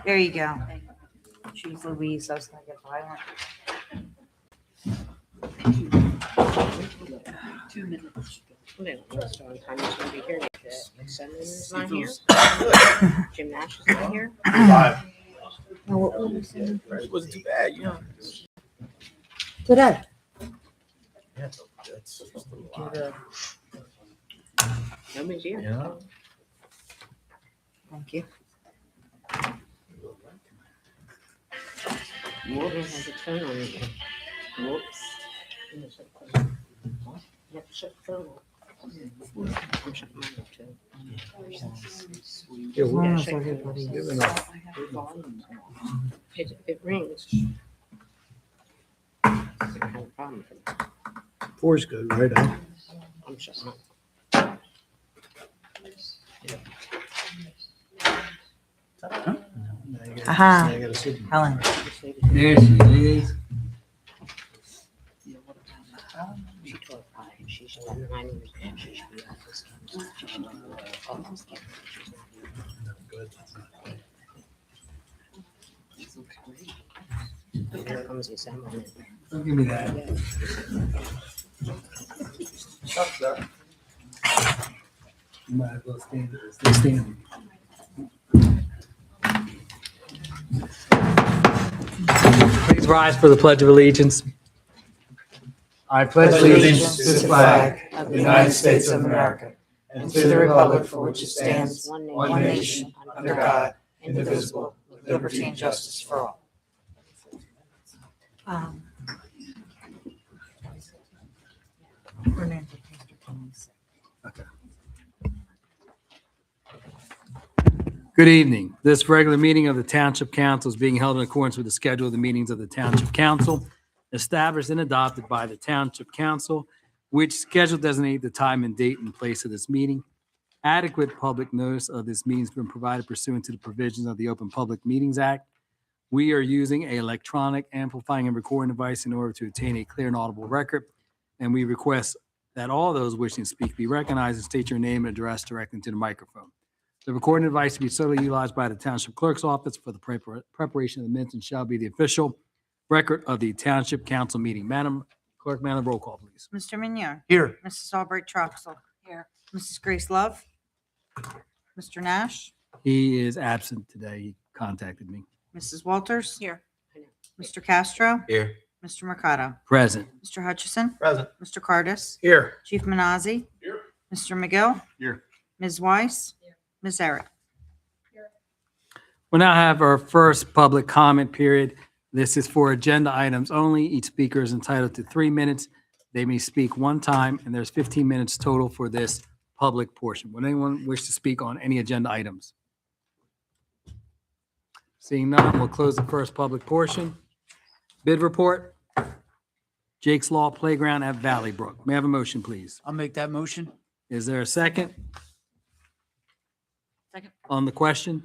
There you go. Jeez Louise, I was gonna get violent. 2 minutes. Well, they don't know it's on time. He's gonna be here. Sunday's not here. Jim Nash is not here. No, what were you saying? It wasn't too bad, you know. Today. Yeah, that's just a lot. Nobody's here. Yeah. Thank you. It has a turn on it. Whoops. You have to shut the phone off. I'm shutting mine off too. Yeah, As we're long as shake everybody's- giving up. It rings. I have a problem with it. 4's good, right? Huh? I'm shutting up. Aha. Now you gotta sit. Helen. There she is. She told her she's 9 years and she should be at this game. She should be at this game. She's not here. Good. Here comes the assembly. Don't give me that. You might as well stand there. Stay standing. Please rise for the Pledge of Allegiance. I pledge allegiance to the flag of the United States of America and to the republic for which it stands, one nation, under God, indivisible, with liberty and justice for all. Good evening. This regular meeting of the Township Council is being held in accordance with the schedule of the meetings of the Township Council established and adopted by the Township Council, which schedule designates the time and date and place of this meeting. Adequate public notice of this meeting has been provided pursuant to the provisions of the Open Public Meetings Act. We are using an electronic amplifying and recording device in order to obtain a clear and audible record, and we request that all those wishing to speak be recognized and state your name and address directly into the microphone. The recording device to be solely utilized by the Township Clerk's Office for the preparation of the minutes and shall be the official record of the Township Council meeting. Madam Clerk, Madam, roll call, please. Mr. Mignon. Here. Mrs. Albright Troxel. Here. Mrs. Grace Love. Mr. Nash. He is absent today. He contacted me. Mrs. Walters. Here. I know. Mr. Castro. Here. Mr. Mercado. Present. Mr. Hutchison. Present. Mr. Cardis. Here. Chief Manazzi. Here. Mr. McGill. Here. Ms. Weiss. Ms. Eric. We'll now have our first public comment period. This is for agenda items only. Each speaker is entitled to 3 minutes. They may speak one time, and there's 15 minutes total for this public portion. Would anyone wish to speak on any agenda items? Seeing none, we'll close the first public portion. Bid report. Jake's Law Playground at Valley Brook. May I have a motion, please? I'll make that motion. Is there a second Second. on the question?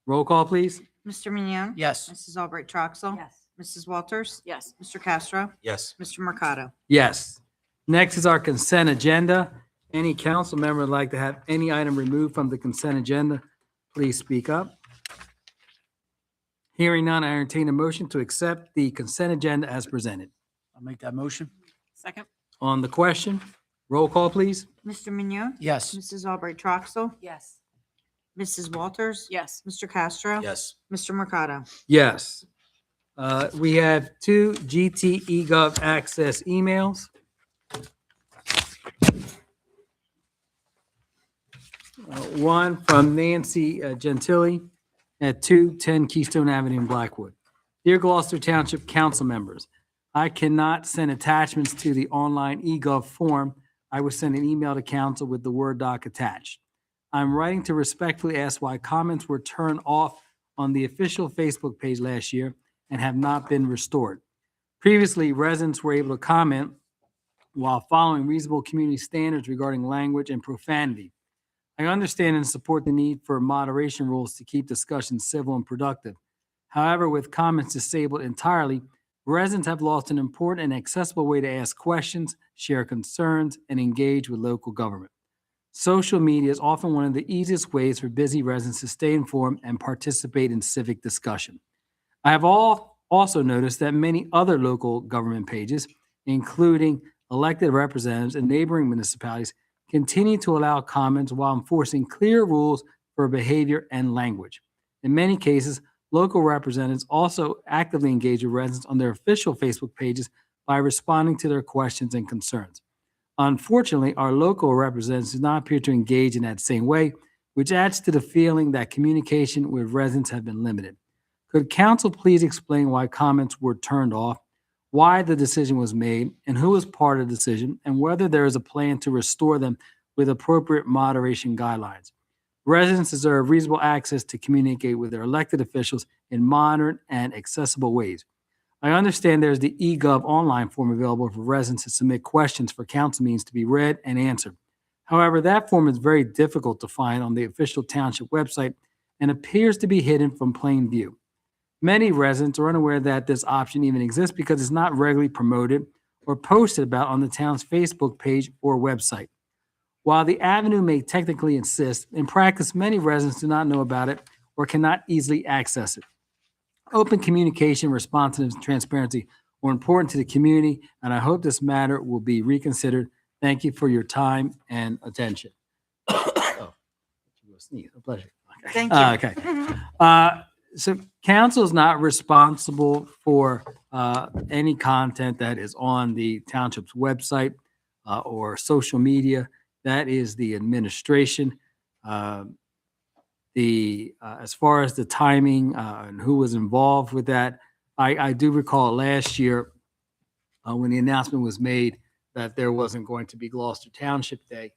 Roll call, please. Mr. Mignon. Yes. Mrs. Albright Troxel. Yes. Mrs. Walters. Yes. Mr. Castro. Yes. Mr. Mercado. Yes. Next is our consent agenda. Any council member would like to have any item removed from the consent agenda, please speak up. Hearing none, I entertain a motion to accept the consent agenda as presented. I'll make that motion. Second. On the question, roll call, please. Mr. Mignon. Yes. Mrs. Albright Troxel. Yes. Mrs. Walters. Yes. Mr. Castro. Yes. Mr. Mercado. Yes. We have 2 GT eGov access emails. One from Nancy Gentili at 210 Keystone Avenue in Blackwood. Dear Gloucester Township Council members, I cannot send attachments to the online eGov form. I will send an email to council with the Word doc attached. I'm writing to respectfully ask why comments were turned off on the official Facebook page last year and have not been restored. Previously, residents were able to comment while following reasonable community standards regarding language and profanity. I understand and support the need for moderation rules to keep discussions civil and productive. However, with comments disabled entirely, residents have lost an important and accessible way to ask questions, share concerns, and engage with local government. Social media is often one of the easiest ways for busy residents to stay informed and participate in civic discussion. I have also noticed that many other local government pages, including elected representatives in neighboring municipalities, continue to allow comments while enforcing clear rules for behavior and language. In many cases, local representatives also actively engage with residents on their official Facebook pages by responding to their questions and concerns. Unfortunately, our local representatives do not appear to engage in that same way, which adds to the feeling that communication with residents have been limited. Could council please explain why comments were turned off, why the decision was made, and who was part of the decision, and whether there is a plan to restore them with appropriate moderation guidelines? Residents deserve reasonable access to communicate with their elected officials in modern and accessible ways. I understand there's the eGov online form available for residents to submit questions for council meetings to be read and answered. However, that form is very difficult to find on the official township website and appears to be hidden from plain view. Many residents are unaware that this option even exists because it's not regularly promoted or posted about on the town's Facebook page or website. While the avenue may technically exist, in practice, many residents do not know about it or cannot easily access it. Open communication, responsiveness, and transparency are important to the community, and I hope this matter will be reconsidered. Thank you for your time and attention. Oh, you will sneeze. A pleasure. Okay. Thank you. Okay. So council is not responsible for any content that is on the township's website or social media. That is the administration. As far as the timing and who was involved with that, I do recall last year when the announcement was made that there wasn't going to be Gloucester Township Day.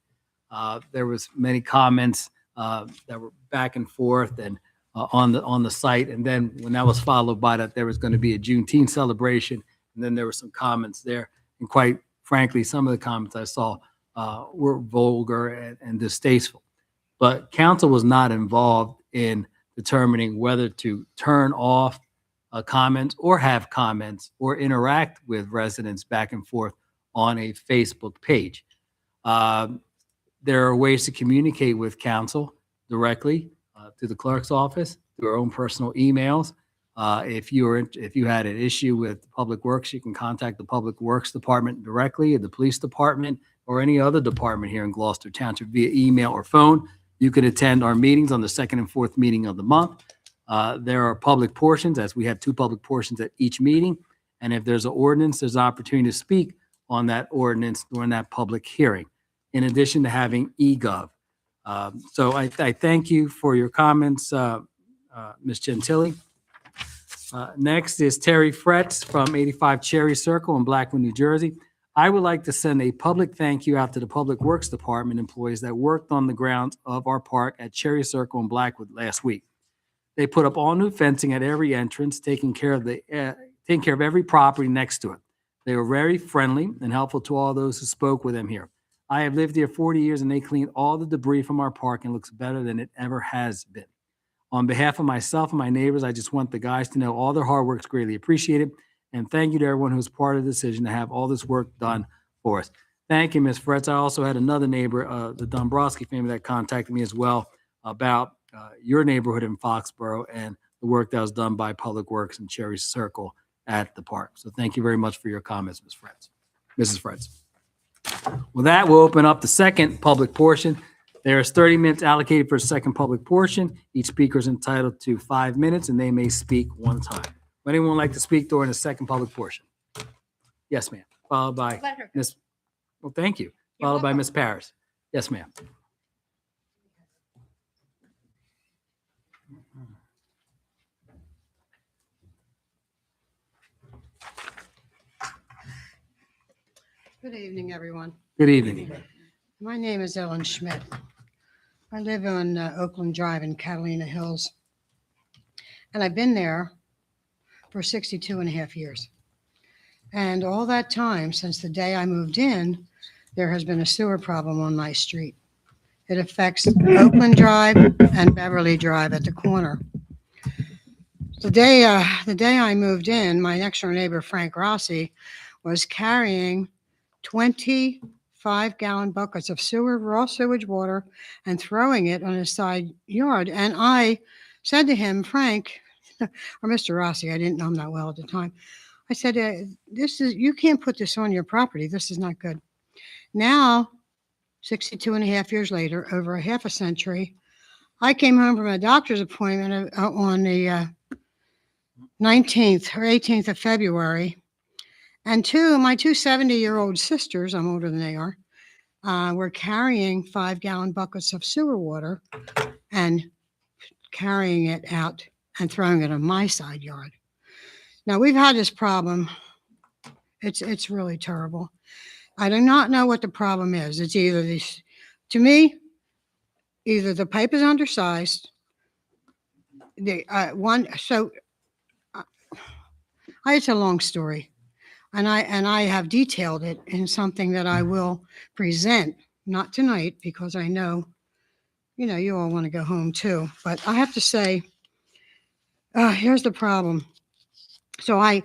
There was many comments that were back and forth and on the site, and then when that was followed by that, there was going to be a Juneteenth celebration, and then there were some comments there, and quite frankly, some of the comments I saw were vulgar and distasteful. But council was not involved in determining whether to turn off comments or have comments or interact with residents back and forth on a Facebook page. There are ways to communicate with council directly through the clerk's office, through our own personal emails. If you had an issue with Public Works, you can contact the Public Works Department directly, or the Police Department, or any other department here in Gloucester Township via email or phone. You can attend our meetings on the second and fourth meeting of the month. There are public portions, as we have 2 public portions at each meeting. And if there's an ordinance, there's an opportunity to speak on that ordinance during that public hearing, in addition to having eGov. So I thank you for your comments, Ms. Gentili. Next is Terry Fretz from 85 Cherry Circle in Blackwood, New Jersey. I would like to send a public thank you out to the Public Works Department employees that worked on the grounds of our park at Cherry Circle in Blackwood last week. They put up all new fencing at every entrance, taking care of every property next to it. They were very friendly and helpful to all those who spoke with them here. I have lived here 40 years and they cleaned all the debris from our park and looks better than it ever has been. On behalf of myself and my neighbors, I just want the guys to know all their hard work is greatly appreciated. And thank you to everyone who was part of the decision to have all this work done for us. Thank you, Ms. Fretz. I also had another neighbor, the Dombrowski family, that contacted me as well about your neighborhood in Foxborough and the work that was done by Public Works and Cherry Circle at the park. So thank you very much for your comments, Ms. Fretz. Mrs. Fretz. With that, we'll open up the second public portion. There is 30 minutes allocated for a second public portion. Each speaker is entitled to 5 minutes, and they may speak one time. Would anyone like to speak during the second public portion? Yes, ma'am. Followed by Ms. Well, thank you. Followed by Ms. Paris. Yes, ma'am. Good evening, everyone. Good evening. My name is Ellen Schmidt. I live on Oakland Drive in Catalina Hills, and I've been there for 62 and a half years. And all that time, since the day I moved in, there has been a sewer problem on my street. It affects Oakland Drive and Beverly Drive at the corner. The day I moved in, my next door neighbor, Frank Rossi, was carrying 20 5-gallon buckets of raw sewage water and throwing it on his side yard. And I said to him, Frank, or Mr. Rossi, I didn't know him that well at the time. I said, you can't put this on your property. This is not good. Now, 62 and a half years later, over a half a century, I came home from a doctor's appointment on the 19th or 18th of February. And my two 70-year-old sisters, I'm older than they are, were carrying 5-gallon buckets of sewer water and carrying it out and throwing it on my side yard. Now, we've had this problem. It's really terrible. I do not know what the problem is. It's either this, to me, either the pipe is undersized, it's a long story. And I have detailed it in something that I will present, not tonight, because I know, you all want to go home too. But I have to say, here's the problem. So I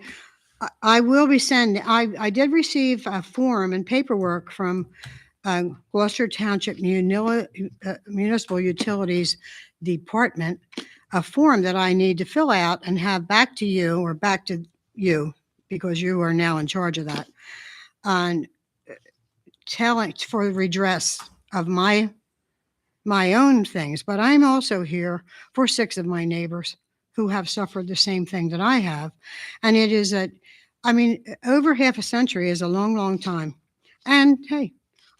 will be sending, I did receive a form and paperwork from Gloucester Township Municipal Utilities Department, a form that I need to fill out and have back to you, because you are now in charge of that, on telling for redress of my own things. But I'm also here for 6 of my neighbors who have suffered the same thing that I have. And it is over half a century is a long, long time. And hey,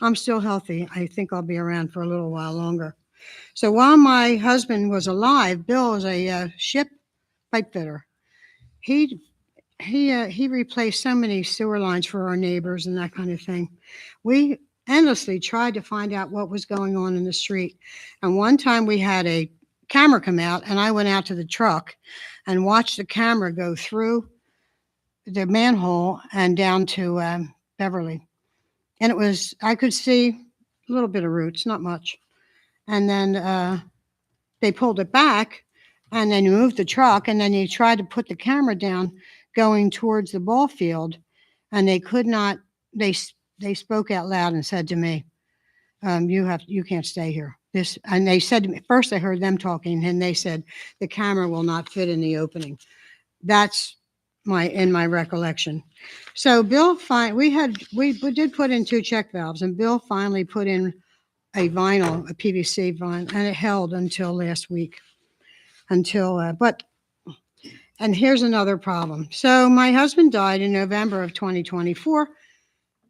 I'm still healthy. I think I'll be around for a little while longer. So while my husband was alive, Bill is a ship pipe fitter. He replaced so many sewer lines for our neighbors and that kind of thing. We endlessly tried to find out what was going on in the street. And one time we had a camera come out, and I went out to the truck and watched the camera go through the manhole and down to Beverly. And I could see a little bit of roots, not much. And then they pulled it back, and then moved the truck, and then he tried to put the camera down going towards the ball field, and they could not. They spoke out loud and said to me, you can't stay here. And they said to me, first I heard them talking, and they said the camera will not fit in the opening. That's in my recollection. So Bill, we did put in 2 check valves, and Bill finally put in a PVC vinyl, and it held until last week. And here's another problem. So my husband died in November of 2024.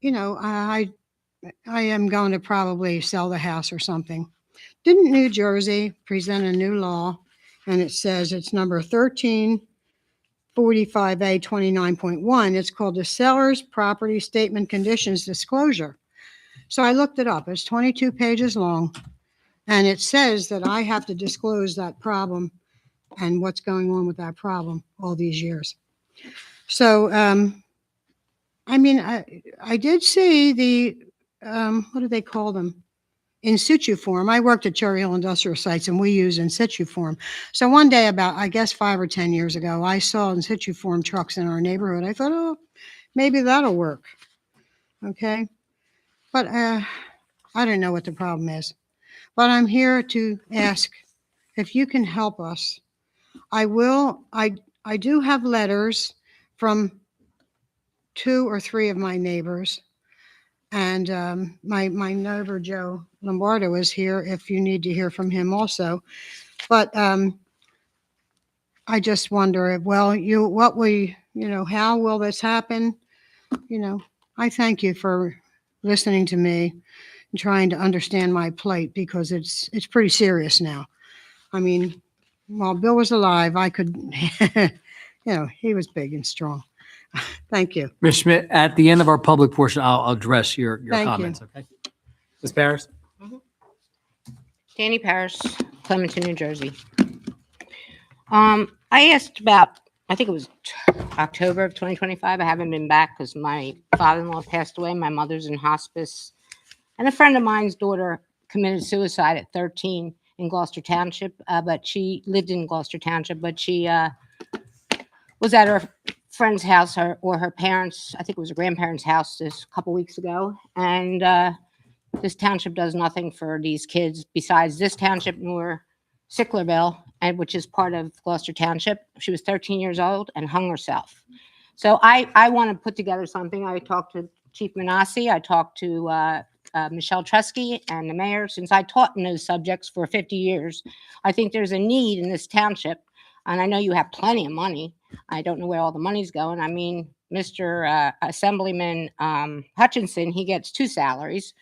I am going to probably sell the house or something. Didn't New Jersey present a new law? And it says it's number 1345A 29.1. It's called the Seller's Property Statement Conditions Disclosure. So I looked it up. It's 22 pages long. And it says that I have to disclose that problem and what's going on with that problem all these years. So, I did see the, what do they call them? In situ form. I worked at Cherry Hill Industrial Sites, and we use in situ form. So one day about, 5 or 10 years ago, I saw in situ form trucks in our neighborhood. I thought, maybe that'll work. Okay. But I don't know what the problem is. But I'm here to ask if you can help us. I do have letters from 2 or 3 of my neighbors, and my neighbor Joe Lombardo is here if you need to hear from him also. But I just wonder, how will this happen? I thank you for listening to me and trying to understand my plight, because it's pretty serious now. I mean, while Bill was alive, I could, he was big and strong. Thank you. Ms. Schmidt, at the end of our public portion, I'll address your Thank you. comments, okay? Ms. Paris? Danny Parrish, Clementon, New Jersey. I asked about, I think it was October of 2025. I haven't been back because my father-in-law passed away. My mother's in hospice. And a friend of mine's daughter committed suicide at 13 in Gloucester Township, but she lived in Gloucester Township, but she was at her friend's house or her parents, I think it was her grandparents' house this couple weeks ago. And this township does nothing for these kids besides this township nor Sicklerville, and which is part of Gloucester Township. She was 13 years old and hung herself. So I want to put together something. I talked to Chief Manassi. I talked to Michelle Trusky and the mayor. Since I taught in those subjects for 50 years, I think there's a need in this township. And I know you have plenty of money. I don't know where all the money's going. I mean, Mr. Assemblyman Hutchinson, he gets 2 salaries.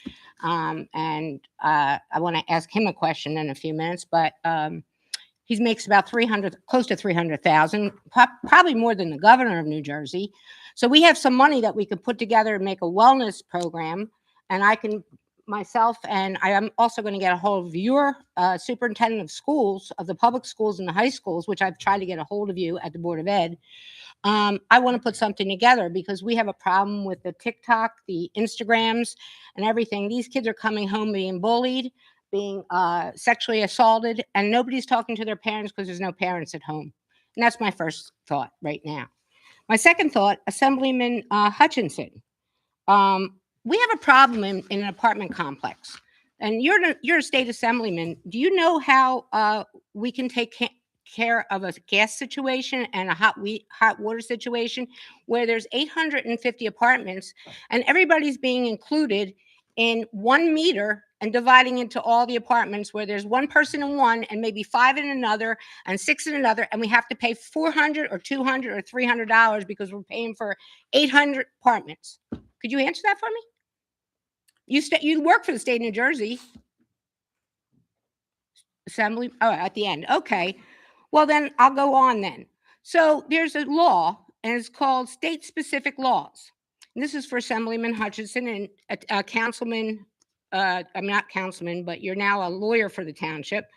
And I want to ask him a question in a few minutes, but he makes about 300, close to 300,000, probably more than the governor of New Jersey. So we have some money that we could put together and make a wellness program. And I can myself, and I am also going to get a hold of your superintendent of schools, of the public schools and the high schools, which I've tried to get a hold of you at the Board of Ed. I want to put something together because we have a problem with the TikTok, the Instagrams, and everything. These kids are coming home being bullied, being sexually assaulted, and nobody's talking to their parents because there's no parents at home. And that's my first thought right now. My second thought, Assemblyman Hutchinson. We have a problem in an apartment complex, and you're a state assemblyman. Do you know how we can take care of a gas situation and a hot water situation where there's 850 apartments and everybody's being included in 1 meter and dividing into all the apartments where there's 1 person in one and maybe 5 in another and 6 in another, and we have to pay $400 or $200 or $300 because we're paying for 800 apartments? Could you answer that for me? You work for the state of New Jersey Assembly. Oh, at the end. Okay. Well, then I'll go on then. So there's a law, and it's called state-specific laws. And this is for Assemblyman Hutchinson and Councilman. I'm not councilman, but you're now a lawyer for the township.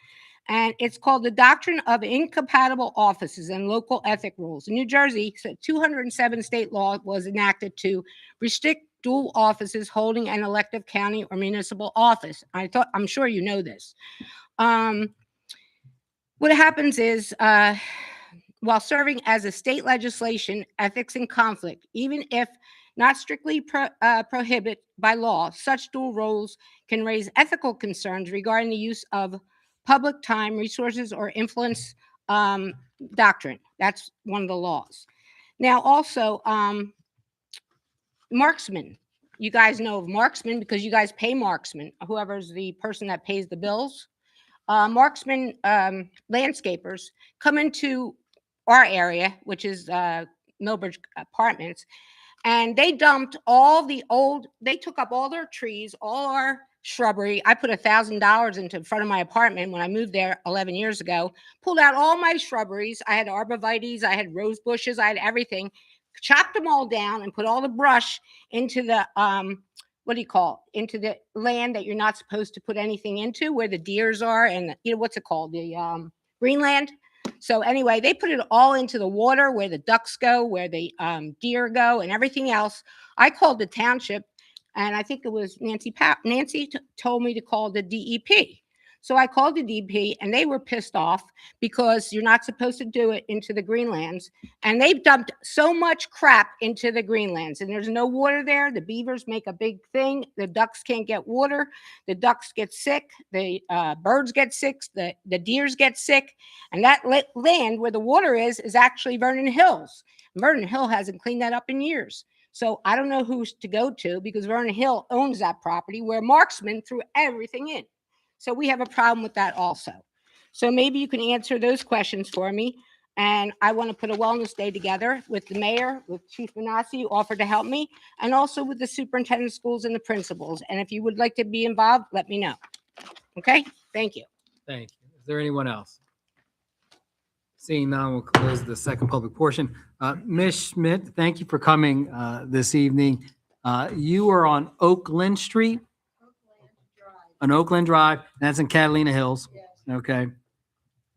And it's called the Doctrine of Incompatible Offices and Local Ethic Rules. In New Jersey, 207 state law was enacted to restrict dual offices holding an elective county or municipal office. I'm sure you know this. What happens is, while serving as a state legislation, ethics and conflict, even if not strictly prohibited by law, such dual roles can raise ethical concerns regarding the use of public time, resources, or influence doctrine. That's one of the laws. Now, also, marksman. You guys know of marksman because you guys pay marksman, whoever's the person that pays the bills. Marksman landscapers come into our area, which is Millbridge Apartments, and they dumped they took up all their trees, all our shrubbery. I put $1,000 into front of my apartment when I moved there 11 years ago, pulled out all my shrubberies. I had arborvitaes, I had rose bushes, I had everything, chopped them all down and put all the brush into the, into the land that you're not supposed to put anything into, where the deers are and, what's it called? The Greenland. So anyway, they put it all into the water where the ducks go, where the deer go and everything else. I called the township, and I think it was Nancy told me to call the DEP. So I called the DEP, and they were pissed off because you're not supposed to do it into the Greenlands. And they've dumped so much crap into the Greenlands, and there's no water there. The beavers make a big thing. The ducks can't get water. The ducks get sick. The birds get sick. The deers get sick. And that land where the water is actually Vernon Hills. Vernon Hill hasn't cleaned that up in years. So I don't know who to go to because Vernon Hill owns that property where marksmen threw everything in. So we have a problem with that also. So maybe you can answer those questions for me. And I want to put a wellness day together with the mayor, with Chief Manassi, who offered to help me, and also with the superintendent of schools and the principals. And if you would like to be involved, let me know. Okay? Thank you. Thank you. Is there anyone else? Seeing none, we'll close the second public portion. Ms. Schmidt, thank you for coming this evening. You are on Oakland Street? On Oakland Drive. That's in Catalina Hills. Yes. Okay.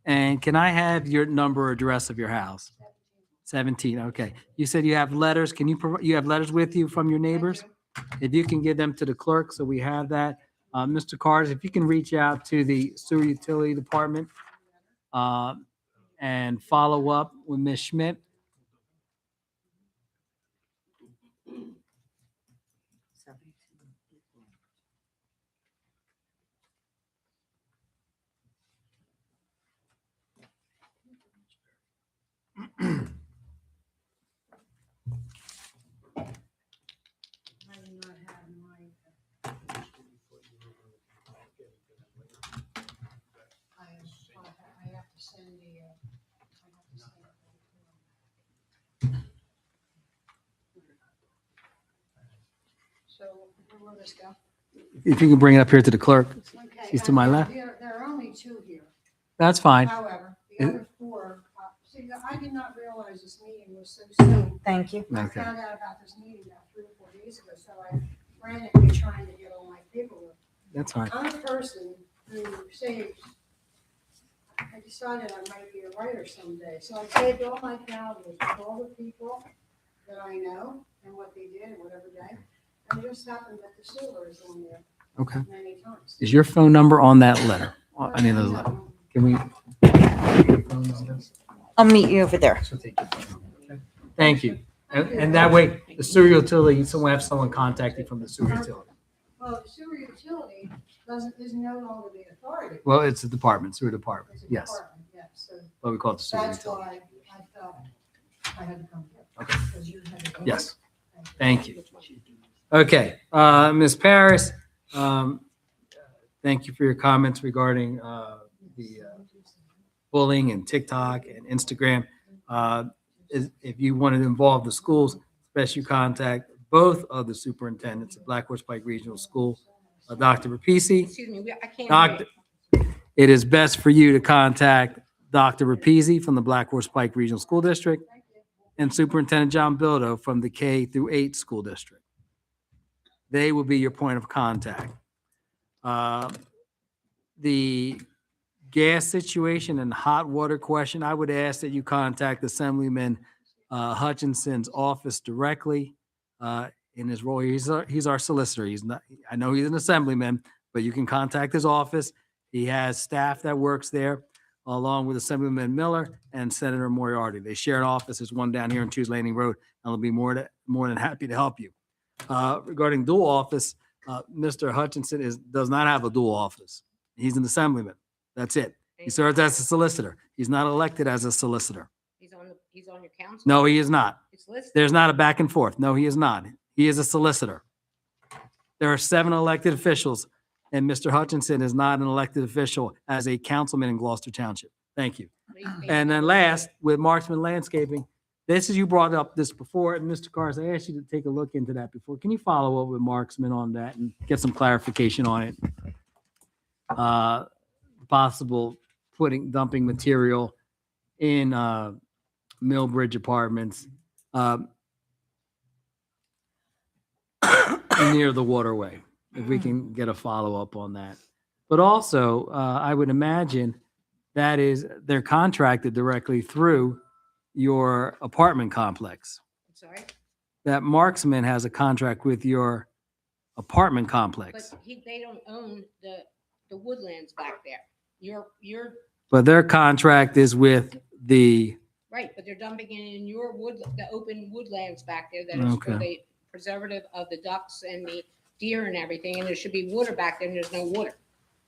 And can I have your number or address of your house? 17. Okay. You said you have letters. Can you provide, you have letters with you from your neighbors? If you can give them to the clerk so we have that. Mr. Cars, if you can reach out to the sewer utility department and follow up with Ms. Schmidt. send the, so where will this go? If you can bring it up here to the clerk. Okay, She's to my left. There are only two here. That's fine. However, the other four, see, I did not realize this meeting was so soon. Thank you. I Okay. found out about this meeting about 3 or 4 days ago, so I frantically trying to get all my paperwork. That's fine. I'm a person who saves. I decided I might be a writer someday, so I saved all my calendars with all the people that I know and what they did and whatever day. And it just happened that the sewer is on there Okay. many times. Is your phone number on that letter? Any of those letters? Can we? I'll meet you over there. Thank you. And that way, the sewer utility, someone have someone contact you from the sewer utility. Well, the sewer utility is no longer the authority. Well, it's a department, sewer department. It's a Yes, department, yes. So but we call it the sewer that's utility. why I felt I had to come here. Okay. Because you had to go. Yes. Thank you. Okay, Ms. Paris, thank you for your comments regarding the bullying and TikTok and Instagram. If you wanted to involve the schools, especially contact both of the superintendents of Black Horse Pike Regional School, Dr. Rapisi. Excuse me, I can't hear Doctor, you. it is best for you to contact Dr. Rapisi from the Black Horse Pike Regional School District and Superintendent John Bildo from the K through 8 school district. They will be your point of contact. The gas situation and hot water question, I would ask that you contact Assemblyman Hutchinson's office directly in his role. He's our solicitor. He's not. I know he's an assemblyman, but you can contact his office. He has staff that works there, along with Assemblyman Miller and Senator Moriarty. They share an office. There's one down here on Choose Landing Road, and they'll be more than happy to help you. Regarding dual office, Mr. Hutchinson does not have a dual office. He's an assemblyman. That's it. He serves as a solicitor. He's not elected as a solicitor. He's on your council? No, he is not. It's listed. There's not a back and forth. No, he is not. He is a solicitor. There are 7 elected officials, and Mr. Hutchinson is not an elected official as a councilman in Gloucester Township. Thank you. And then last, with Marksman Landscaping, you brought up this before, and Mr. Cars, I asked you to take a look into that before. Can you follow up with Marksman on that and get some clarification on it? Possible dumping material in Millbridge Apartments near the waterway, if we can get a follow-up on that. But also, I would imagine they're contracted directly through your apartment complex. Sorry? That Marksman has a contract with your apartment complex. But they don't own the woodlands back there. You're But their contract is with the, right, but they're dumping it in your the open woodlands back there that is for Okay. the preservative of the ducks and the deer and everything, and there should be water back there, and there's no water.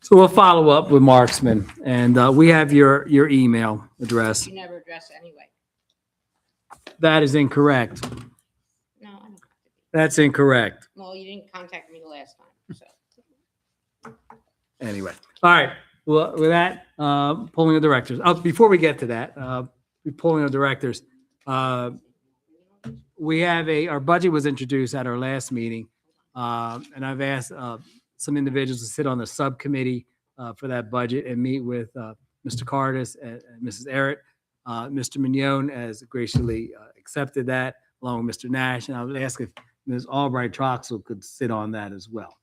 so we'll follow up with Marksman, and we have your email address. You never address it anyway. That is incorrect. No, I don't. That's incorrect. Well, you didn't contact me the last time, so. Anyway, all right. Well, with that, polling of directors. Before we get to that, polling of directors, we have our budget was introduced at our last meeting, and I've asked some individuals to sit on the subcommittee for that budget and meet with Mr. Cardis and Mrs. Errett. Mr. Mignon has graciously accepted that, along with Mr. Nash, and I would ask if Ms. Albright-Troxel could sit on that as well.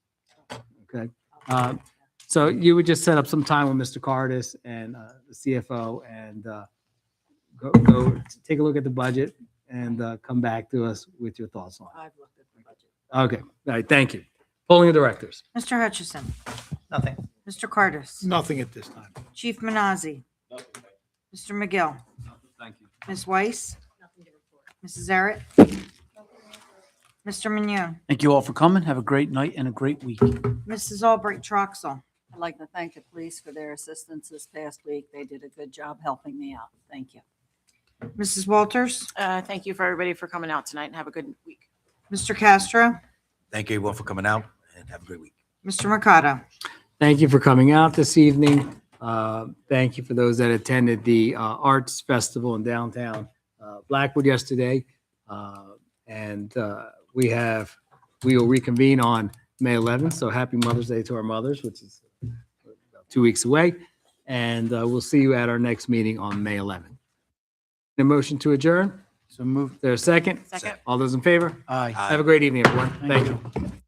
Okay. So you would just set up some time with Mr. Cardis and the CFO and go take a look at the budget and come back to us with your thoughts on it. I've looked at the budget. Okay. All right. Thank you. Polling of directors. Mr. Hutchison, Nothing. Mr. Cardis, Nothing at this time. Chief Manazzi, Mr. McGill, Thank you. Ms. Weiss, Mrs. Zarrett, Mr. Mignon, Thank you all for coming. Have a great night and a great week. Mrs. Albright Troxel, I'd like to thank the police for their assistance this past week. They did a good job helping me out. Thank you. Mrs. Walters, Thank you for everybody for coming out tonight and have a good week. Mr. Castro, Thank you everyone for coming out and have a great week. Mr. Mercado. Thank you for coming out this evening. Thank you for those that attended the Arts Festival in downtown Blackwood yesterday. And we will reconvene on May 11th. So happy Mother's Day to our mothers, which is about 2 weeks away. And we'll see you at our next meeting on May 11th. A motion to adjourn? So move. Is there a second? Second. All those in favor? Aye. Have a great evening, everyone. Thank you.